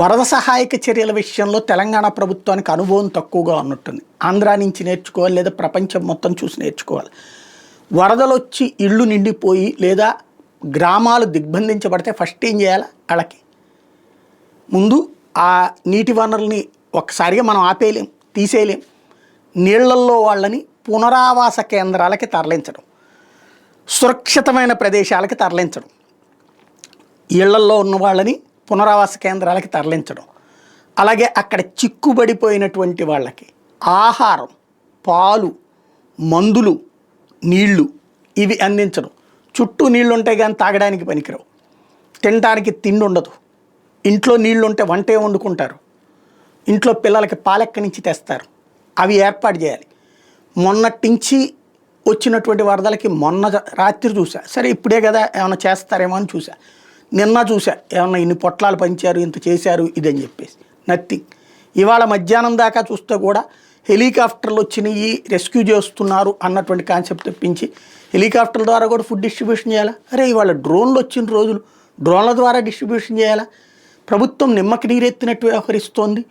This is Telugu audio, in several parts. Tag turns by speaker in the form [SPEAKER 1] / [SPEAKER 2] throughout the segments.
[SPEAKER 1] వరద సహాయక చర్యల విషయంలో తెలంగాణ ప్రభుత్వానికి అనుభవం తక్కువగా ఉన్నట్టుంది. ఆంధ్రా నుంచి నేర్చుకోవాలి, లేదా ప్రపంచం మొత్తం చూసి నేర్చుకోవాలి. వరదలు వచ్చి ఇళ్ళు నిండిపోయి లేదా గ్రామాలు దిగ్బంధించబడితే ఫస్ట్ ఏం చేయాలి? వాళ్ళకి ముందు ఆ నీటి వనరుల్ని ఒక్కసారిగా మనం ఆపేయలేం, తీసేయలేం. నీళ్లల్లో వాళ్ళని పునరావాస కేంద్రాలకి తరలించడం, సురక్షితమైన ప్రదేశాలకి తరలించడం, ఇళ్లల్లో ఉన్న వాళ్ళని పునరావాస కేంద్రాలకి తరలించడం, అలాగే అక్కడ చిక్కుబడిపోయినటువంటి వాళ్ళకి ఆహారం, పాలు, మందులు, నీళ్లు ఇవి అందించడం. చుట్టూ నీళ్లు ఉంటాయి కానీ తాగడానికి పనికిరావు, తినడానికి తిండి ఉండదు, ఇంట్లో నీళ్లు ఉంటే వంటే వండుకుంటారు, ఇంట్లో పిల్లలకి పాలెక్క నుంచి తెస్తారు, అవి ఏర్పాటు చేయాలి. మొన్నటించి వచ్చినటువంటి వరదలకి మొన్న రాత్రి చూసా, సరే ఇప్పుడే కదా ఏమైనా చేస్తారేమో అని చూసా. నిన్న చూసా ఏమన్నా ఇన్ని పొట్లాలు పంచారు, ఇంత చేశారు ఇదని చెప్పేసి, నథింగ్. ఇవాళ మధ్యాహ్నం దాకా చూస్తే కూడా హెలికాప్టర్లు వచ్చినాయి, రెస్క్యూ చేస్తున్నారు అన్నటువంటి కాన్సెప్ట్ తెప్పించి హెలికాప్టర్ల ద్వారా కూడా ఫుడ్ డిస్ట్రిబ్యూషన్ చేయాలా? అరే ఇవాళ డ్రోన్లు వచ్చిన రోజులు, డ్రోన్ల ద్వారా డిస్ట్రిబ్యూషన్ చేయాలా? ప్రభుత్వం నిమ్మకి నీరెత్తినట్టు వ్యవహరిస్తోంది.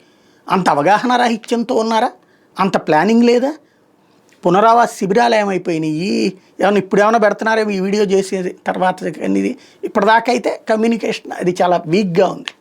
[SPEAKER 1] అంత అవగాహన రాహిత్యంతో ఉన్నారా? అంత ప్లానింగ్ లేదా? పునరావాస శిబిరాలు ఏమైపోయినాయి? ఏమన్నా ఇప్పుడు ఏమైనా పెడుతున్నారేమో ఈ వీడియో చేసేది తర్వాత. ఇది ఇప్పటిదాకా అయితే కమ్యూనికేషన్ అది చాలా వీక్గా ఉంది.